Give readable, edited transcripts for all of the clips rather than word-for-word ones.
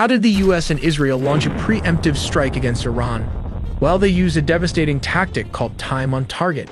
How did the US and Israel launch a preemptive strike against Iran? Well, they used a devastating tactic called time on target.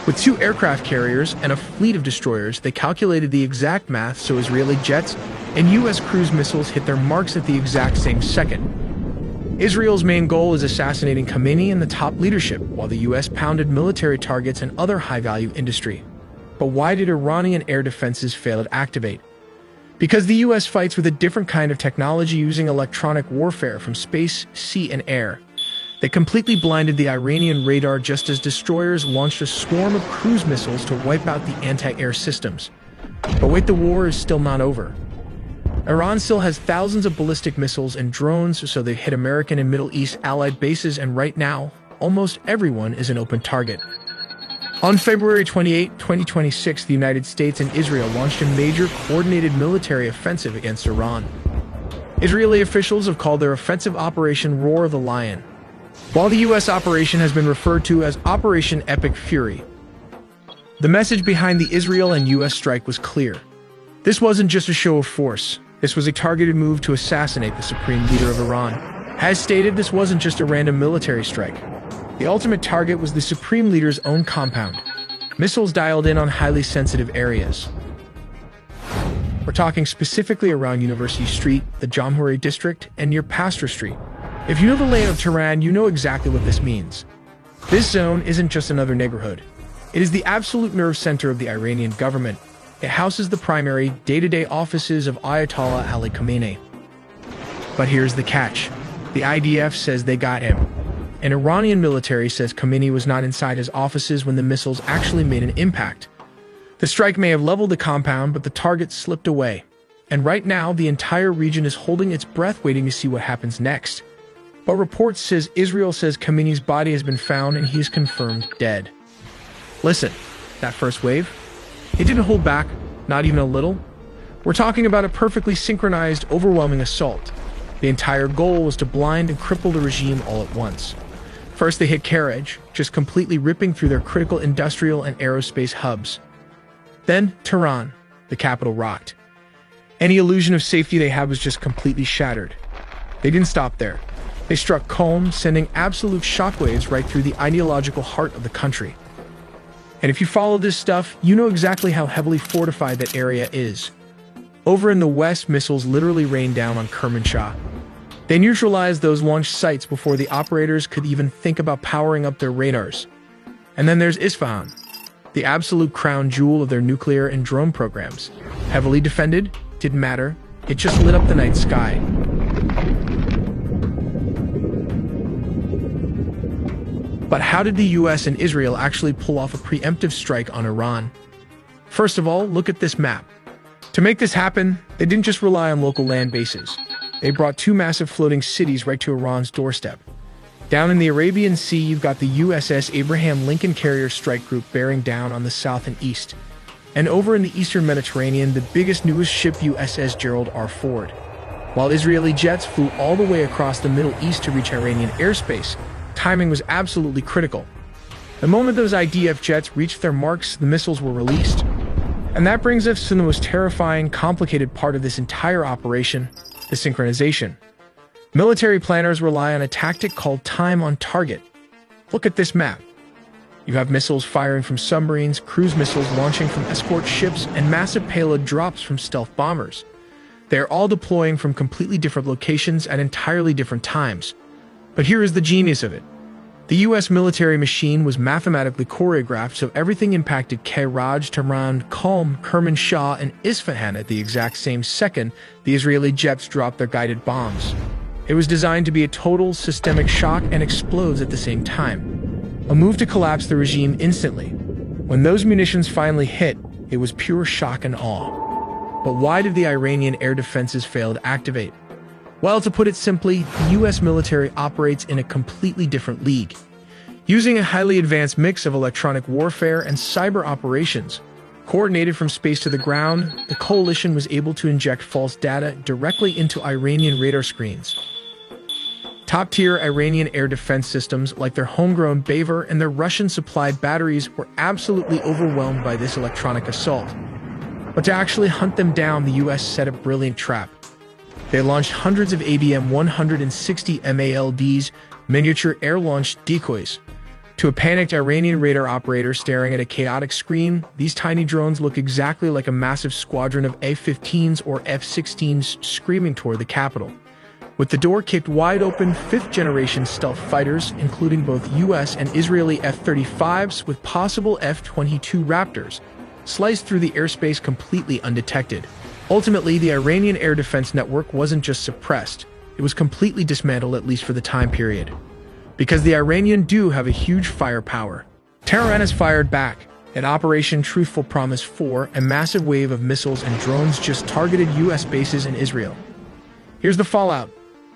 With 2 aircraft carriers and a fleet of destroyers, they calculated the exact math so Israeli jets and US cruise missiles hit their marks at the exact same second. Israel's main goal is assassinating Khamenei and the top leadership, while the US pounded military targets and other high-value industry. But why did Iranian air defenses fail to activate? Because the US fights with a different kind of technology using electronic warfare from space, sea, and air. They completely blinded the Iranian radar just as destroyers launched a swarm of cruise missiles to wipe out the anti-air systems. But wait, the war is still not over. Iran still has thousands of ballistic missiles and drones, so they hit American and Middle East allied bases, and right now, almost everyone is an open target. On February 28, 2026, the United States and Israel launched a major coordinated military offensive against Iran. Israeli officials have called their offensive Operation Roar of the Lion, while the US operation has been referred to as Operation Epic Fury. The message behind the Israel and US strike was clear. This wasn't just a show of force. This was a targeted move to assassinate the supreme leader of Iran. As stated, this wasn't just a random military strike. The ultimate target was the supreme leader's own compound. Missiles dialed in on highly sensitive areas. We're talking specifically around University Street, the Jamhuri district, and near Pasteur Street. If you know the layout of Tehran, you know exactly what this means. This zone isn't just another neighborhood. It is the absolute nerve center of the Iranian government. It houses the primary, day-to-day offices of Ayatollah Ali Khamenei. But here's the catch. The IDF says they got him. An Iranian military says Khamenei was not inside his offices when the missiles actually made an impact. The strike may have leveled the compound, but the target slipped away. And right now, the entire region is holding its breath waiting to see what happens next. But reports says Israel says Khamenei's body has been found and he is confirmed dead. Listen, that first wave, it didn't hold back, not even a little. We're talking about a perfectly synchronized, overwhelming assault. The entire goal was to blind and cripple the regime all at once. First, they hit Karaj, just completely ripping through their critical industrial and aerospace hubs. Then, Tehran, the capital, rocked. Any illusion of safety they had was just completely shattered. They didn't stop there. They struck Qom, sending absolute shockwaves right through the ideological heart of the country. And if you follow this stuff, you know exactly how heavily fortified that area is. Over in the west, missiles literally rained down on Kermanshah. They neutralized those launch sites before the operators could even think about powering up their radars. And then there's Isfahan, the absolute crown jewel of their nuclear and drone programs. Heavily defended, didn't matter, it just lit up the night sky. But how did the US and Israel actually pull off a preemptive strike on Iran? First of all, look at this map. To make this happen, they didn't just rely on local land bases. They brought 2 massive floating cities right to Iran's doorstep. Down in the Arabian Sea, you've got the USS Abraham Lincoln Carrier Strike Group bearing down on the south and east. And over in the eastern Mediterranean, the biggest, newest ship, USS Gerald R. Ford. While Israeli jets flew all the way across the Middle East to reach Iranian airspace, timing was absolutely critical. The moment those IDF jets reached their marks, the missiles were released. And that brings us to the most terrifying, complicated part of this entire operation, the synchronization. Military planners rely on a tactic called time on target. Look at this map. You have missiles firing from submarines, cruise missiles launching from escort ships, and massive payload drops from stealth bombers. They are all deploying from completely different locations at entirely different times. But here is the genius of it. The US military machine was mathematically choreographed so everything impacted Karaj, Tehran, Qom, Kermanshah, and Isfahan at the exact same second the Israeli jets dropped their guided bombs. It was designed to be a total systemic shock and explodes at the same time. A move to collapse the regime instantly. When those munitions finally hit, it was pure shock and awe. But why did the Iranian air defenses fail to activate? Well, to put it simply, the US military operates in a completely different league. Using a highly advanced mix of electronic warfare and cyber operations, coordinated from space to the ground, the coalition was able to inject false data directly into Iranian radar screens. Top-tier Iranian air defense systems like their homegrown Baver and their Russian-supplied batteries were absolutely overwhelmed by this electronic assault. But to actually hunt them down, the US set a brilliant trap. They launched hundreds of ABM-160 MALDs, miniature air-launched decoys. To a panicked Iranian radar operator staring at a chaotic screen, these tiny drones look exactly like a massive squadron of F-15s or F-16s screaming toward the capital. With the door kicked wide open, fifth-generation stealth fighters, including both US and Israeli F-35s with possible F-22 Raptors, sliced through the airspace completely undetected. Ultimately, the Iranian air defense network wasn't just suppressed, it was completely dismantled, at least for the time period. Because the Iranian do have a huge firepower. Tehran has fired back. In Operation Truthful Promise 4, a massive wave of missiles and drones just targeted US bases in Israel. Here's the fallout.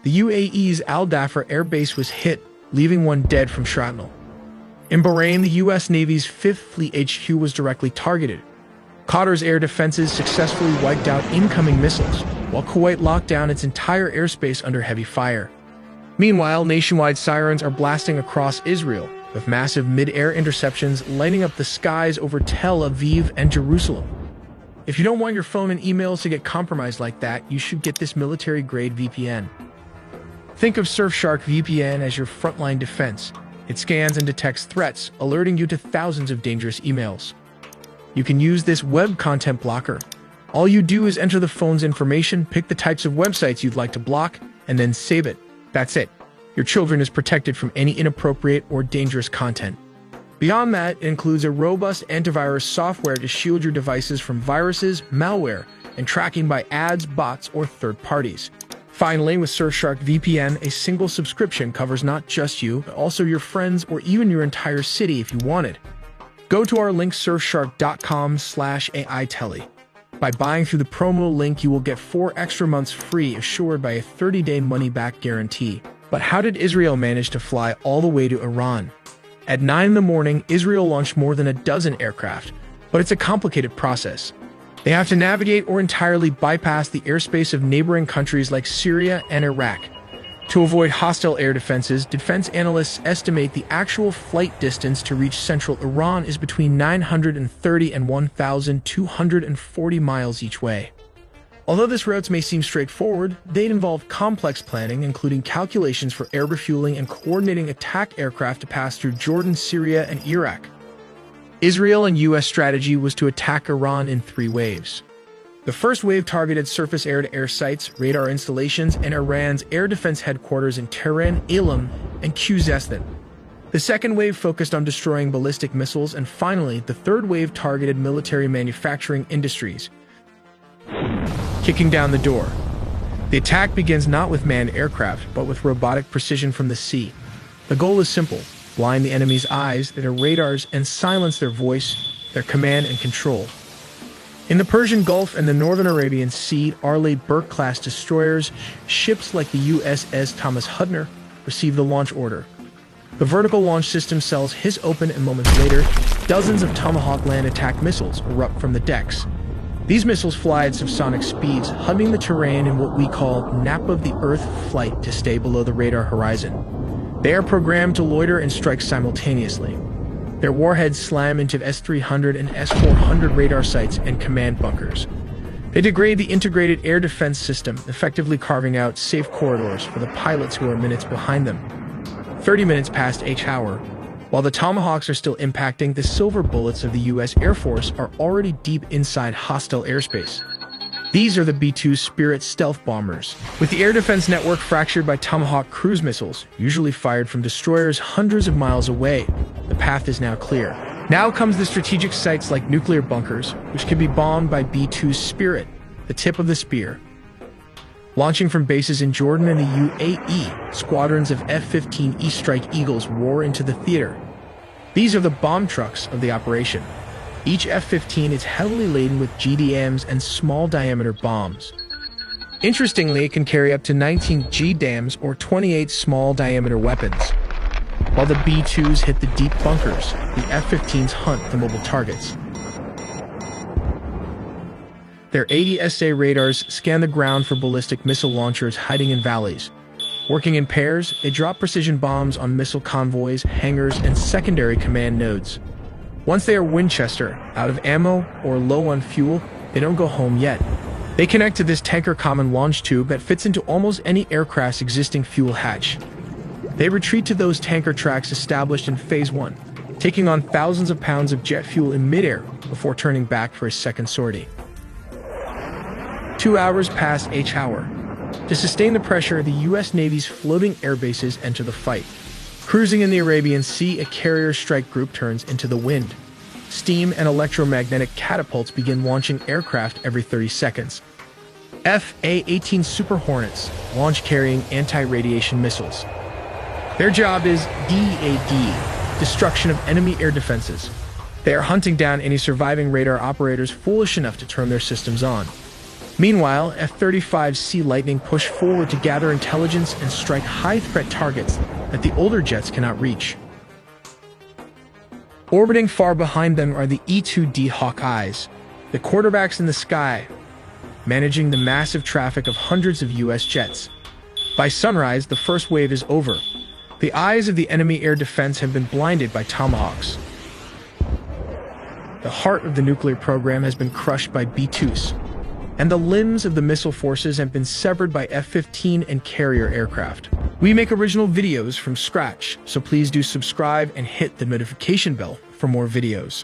The UAE's Al Dhafar air base was hit, leaving one dead from shrapnel. In Bahrain, the US Navy's 5th Fleet HQ was directly targeted. Qatar's air defenses successfully wiped out incoming missiles, while Kuwait locked down its entire airspace under heavy fire. Meanwhile, nationwide sirens are blasting across Israel, with massive mid-air interceptions lighting up the skies over Tel Aviv and Jerusalem. If you don't want your phone and emails to get compromised like that, you should get this military-grade VPN. Think of Surfshark VPN as your frontline defense. It scans and detects threats, alerting you to thousands of dangerous emails. You can use this web content blocker. All you do is enter the phone's information, pick the types of websites you'd like to block, and then save it. That's it. Your children is protected from any inappropriate or dangerous content. Beyond that, it includes a robust antivirus software to shield your devices from viruses, malware, and tracking by ads, bots, or third parties. Finally, with Surfshark VPN, a single subscription covers not just you, but also your friends or even your entire city if you wanted. Go to our link surfshark.com/AITelly. By buying through the promo link, you will get 4 extra months free, assured by a 30-day money-back guarantee. But how did Israel manage to fly all the way to Iran? At 9 in the morning, Israel launched more than a dozen aircraft, but it's a complicated process. They have to navigate or entirely bypass the airspace of neighboring countries like Syria and Iraq. To avoid hostile air defenses, defense analysts estimate the actual flight distance to reach central Iran is between 930 and 1,240 miles each way. Although these routes may seem straightforward, they involve complex planning, including calculations for air refueling and coordinating attack aircraft to pass through Jordan, Syria, and Iraq. Israel and U.S. strategy was to attack Iran in 3 waves. The first wave targeted surface air-to-air sites, radar installations, and Iran's air defense headquarters in Tehran, Elam, and Khuzestan. The second wave focused on destroying ballistic missiles, and finally, the third wave targeted military manufacturing industries. Kicking down the door. The attack begins not with manned aircraft, but with robotic precision from the sea. The goal is simple: blind the enemy's eyes, their radars, and silence their voice, their command and control. In the Persian Gulf and the Northern Arabian Sea, Arleigh Burke-class destroyers, ships like the USS Thomas Hudner, receive the launch order. The vertical launch system cells hiss open, and moments later, dozens of Tomahawk land attack missiles erupt from the decks. These missiles fly at subsonic speeds, humming the terrain in what we call nap of the Earth flight to stay below the radar horizon. They are programmed to loiter and strike simultaneously. Their warheads slam into S-300 and S-400 radar sites and command bunkers. They degrade the integrated air defense system, effectively carving out safe corridors for the pilots who are minutes behind them. 30 minutes past each hour. While the Tomahawks are still impacting, the silver bullets of the U.S. Air Force are already deep inside hostile airspace. These are the B-2 Spirit stealth bombers. With the air defense network fractured by Tomahawk cruise missiles, usually fired from destroyers hundreds of miles away, the path is now clear. Now comes the strategic sites like nuclear bunkers, which can be bombed by B-2 Spirit, the tip of the spear. Launching from bases in Jordan and the UAE, squadrons of F-15E Strike Eagles roar into the theater. These are the bomb trucks of the operation. Each F-15 is heavily laden with GDAMs and small-diameter bombs. Interestingly, it can carry up to 19 GDAMs or 28 small-diameter weapons. While the B-2s hit the deep bunkers, the F-15s hunt the mobile targets. Their ADSA radars scan the ground for ballistic missile launchers hiding in valleys. Working in pairs, they drop precision bombs on missile convoys, hangars, and secondary command nodes. Once they are Winchester, out of ammo, or low on fuel, they don't go home yet. They connect to this tanker common launch tube that fits into almost any aircraft's existing fuel hatch. They retreat to those tanker tracks established in Phase 1, taking on thousands of pounds of jet fuel in midair before turning back for a second sortie. 2 hours pass each hour. To sustain the pressure, the U.S. Navy's floating air bases enter the fight. Cruising in the Arabian Sea, a carrier strike group turns into the wind. Steam and electromagnetic catapults begin launching aircraft every 30 seconds. F/A-18 Super Hornets launch carrying anti-radiation missiles. Their job is DAD, destruction of enemy air defenses. They are hunting down any surviving radar operators foolish enough to turn their systems on. Meanwhile, F-35 Sea Lightning push forward to gather intelligence and strike high-threat targets that the older jets cannot reach. Orbiting far behind them are the E-2D Hawkeyes, the quarterbacks in the sky, managing the massive traffic of hundreds of U.S. jets. By sunrise, the first wave is over. The eyes of the enemy air defense have been blinded by Tomahawks. The heart of the nuclear program has been crushed by B-2s, and the limbs of the missile forces have been severed by F-15 and carrier aircraft. We make original videos from scratch, so please do subscribe and hit the notification bell for more videos.